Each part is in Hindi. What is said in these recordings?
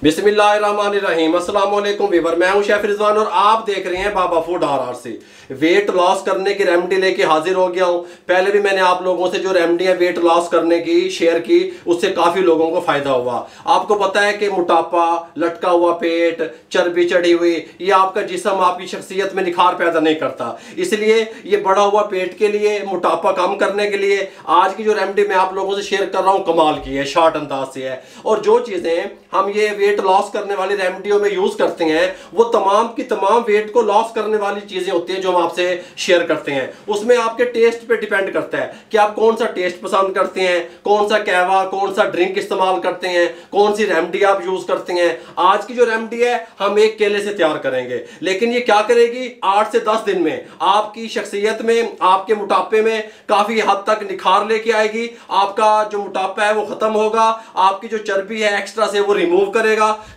बिस्मिल्लाहिर्रहमानिर्रहीम। अस्सलाम वालेकुम वीवर, मैं हूं शेफ रिजवान और आप देख रहे हैं बाबा फूड RRC। वेट लॉस करने की रेमेडी लेके हाजिर हो गया हूं। पहले भी मैंने आप लोगों से जो रेमेडियां वेट लॉस करने की शेयर की, उससे काफी लोगों को फायदा हुआ। आपको पता है कि मोटापा, लटका हुआ पेट, चर्बी चढ़ी हुई, ये आपका जिस्म, आपकी शख्सियत में निखार पैदा नहीं करता। इसलिए ये बढ़ा हुआ पेट के लिए, मोटापा कम करने के लिए आज की जो रेमेडी मैं आप लोगों से शेयर कर रहा हूं कमाल की है, शॉर्ट अंदाज से है। और जो चीजें हम ये वेट लॉस करने वाली रेमेडियों में यूज करते हैं वो तमाम की तमाम वेट को लॉस करने वाली चीजें होती हैं जो हम आपसे शेयर करते हैं। उसमें आपके टेस्ट पे डिपेंड करता है कि आप कौन सा टेस्ट पसंद करते हैं, कौन सा कहवा, कौन सा ड्रिंक इस्तेमाल करते हैं, कौन सी रेमेडी आप यूज करते हैं। आज की जो रेमेडी है हम एक केले से तैयार करेंगे, लेकिन ये क्या करेगी, 8 से 10 दिन में आपकी शख्सियत में, आपके मोटापे में काफी हद तक निखार लेके आएगी। आपका जो मोटापा है वो खत्म होगा, आपकी जो चर्बी है एक्स्ट्रा से वो रिमूव करेगा।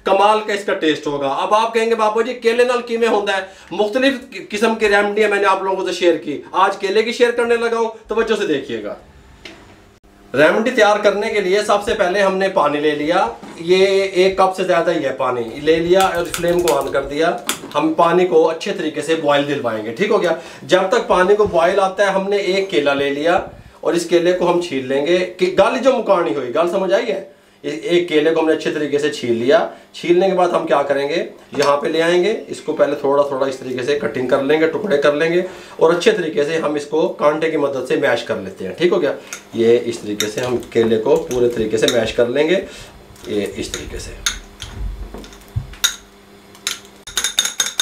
कमाल का इसका टेस्ट होगा। अब आप कहेंगे बाबू जी केले नाल किमें होता है? मुख्तलिफ किस्म की रेमेडी मैंने आप लोगों से शेयर की, आज केले की शेयर करने लगा हूं, तवज्जो से देखिएगा। रेमेडी तैयार करने के लिए सबसे पहले हमने पानी ले लिया, ये 1 कप से ज्यादा ही है, पानी ले लिया और फ्लेम को ऑन कर दिया। हम पानी को अच्छे तरीके से बॉयल दिलवाएंगे, ठीक हो गया। जब तक पानी को बॉयल आता है हमने 1 केला ले लिया और इस केले को हम छील लेंगे कि गाली जो मुकानी हुई, गाल समझ आई है। 1 केले को हमने अच्छे तरीके से छील लिया। छीलने के बाद हम क्या करेंगे, यहाँ पे ले आएंगे, इसको पहले थोड़ा थोड़ा इस तरीके से कटिंग कर लेंगे, टुकड़े कर लेंगे और अच्छे तरीके से हम इसको कांटे की मदद से मैश कर लेते हैं, ठीक हो गया। ये इस तरीके से हम केले को पूरे तरीके से मैश कर लेंगे, ये इस तरीके से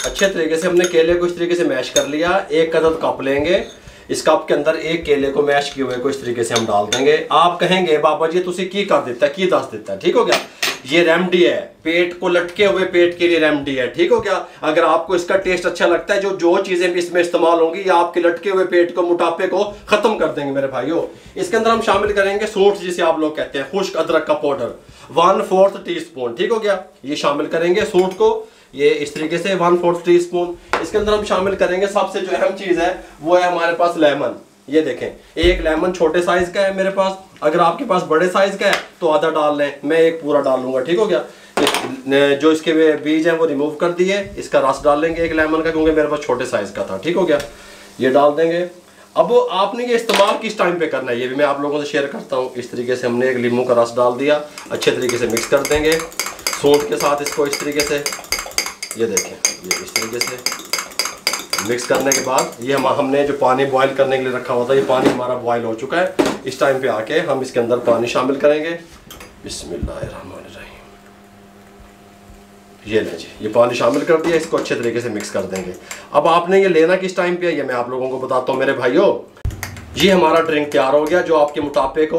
अच्छे तरीके से हमने केले को इस तरीके से मैश कर लिया। 1 अदद कप लेंगे, इस कप के अंदर 1 केले को मैश किए हुए को इस तरीके से हम डाल देंगे। आप कहेंगे बाबा जी तुसी की कर देता है, की दस देता है, ठीक हो गया। ये रेमेडी है, पेट को लटके हुए पेट के लिए रेमेडी है, ठीक हो गया। अगर आपको इसका टेस्ट अच्छा लगता है, जो चीजें भी इसमें इस्तेमाल होंगी ये आपके लटके हुए पेट को, मोटापे को खत्म कर देंगे मेरे भाइयों। इसके अंदर हम शामिल करेंगे सूंठ, जिसे आप लोग कहते हैं, खुश्क अदरक का पाउडर 1/4 टीस्पून, ठीक हो गया। ये शामिल करेंगे सूंठ को, ये इस तरीके से 1/4 टीस्पून। इसके अंदर हम शामिल करेंगे सबसे जो अहम चीज है वो है हमारे पास लेमन। ये देखें, 1 लेमन छोटे साइज का है मेरे पास, अगर आपके पास बड़े साइज का है तो आधा डाल लें, मैं 1 पूरा डाल लूंगा, ठीक हो गया। जो इसके बीज हैं वो रिमूव कर दिए, इसका रस डाल लेंगे 1 लेमन का, क्योंकि मेरे पास छोटे साइज का था, ठीक हो गया। ये डाल देंगे। अब आपने ये इस्तेमाल किस टाइम पे करना है ये भी मैं आप लोगों से शेयर करता हूँ। इस तरीके से हमने 1 लीमू का रस डाल दिया, अच्छे तरीके से मिक्स कर देंगे सूंठ के साथ इसको, इस तरीके से। ये देखें, ये इस तरीके से मिक्स करने के बाद ये हमने जो पानी बॉईल करने के लिए रखा हुआ था, ये पानी हमारा बॉईल हो चुका है। इस टाइम पे आके हम इसके अंदर पानी शामिल करेंगे। बिस्मिल्लाहिर्रहमानिर्रहीम। ये लें जी, ये पानी शामिल कर दिया, इसको अच्छे तरीके से मिक्स कर देंगे। अब आपने ये लेना किस टाइम पे है ये मैं आप लोगों को बताता हूँ मेरे भाइयों। ये हमारा ड्रिंक तैयार हो गया जो आपके मोटापे को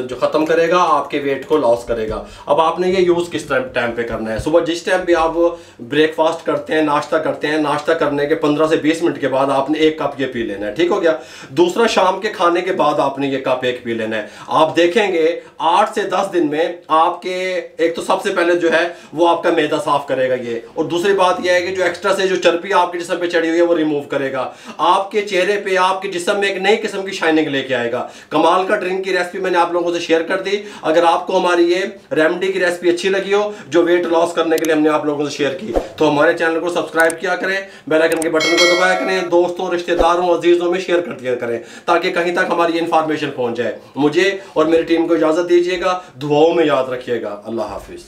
जो ख़त्म करेगा, आपके वेट को लॉस करेगा। अब आपने ये यूज़ किस टाइम पे करना है, सुबह जिस टाइम पे आप ब्रेकफास्ट करते हैं, नाश्ता करते हैं, नाश्ता करने के 15 से 20 मिनट के बाद आपने 1 कप ये पी लेना है, ठीक हो गया। दूसरा, शाम के खाने के बाद आपने ये कप 1 पी लेना है। आप देखेंगे 8 से 10 दिन में आपके, एक तो सबसे पहले जो है वो आपका मैदा साफ करेगा ये, और दूसरी बात यह है कि जो एक्स्ट्रा से जो चर्बी आपके जिस्म पे चढ़ी हुई है वो रिमूव करेगा। आपके चेहरे पे, आपके जिस्म में एक नई किस्म की शाइनिंग लेके आएगा। कमाल का ड्रिंक की रेसिपी मैंने आप लोगों से शेयर कर दी। अगर आपको हमारी ये रेमेडी की रेसिपी अच्छी लगी हो जो वेट लॉस करने के लिए हमने आप लोगों से शेयर की, तो हमारे चैनल को सब्सक्राइब किया करें, बेल आइकन के बटन को दबाया करें, दोस्तों, रिश्तेदारों, अजीजों में शेयर कर दिया करें ताकि कहीं तक हमारी इन्फॉर्मेशन पहुंच जाए। मुझे और मेरी टीम को इजाजत दीजिएगा, दुआओं में याद रखिएगा। अल्लाह हाफिज।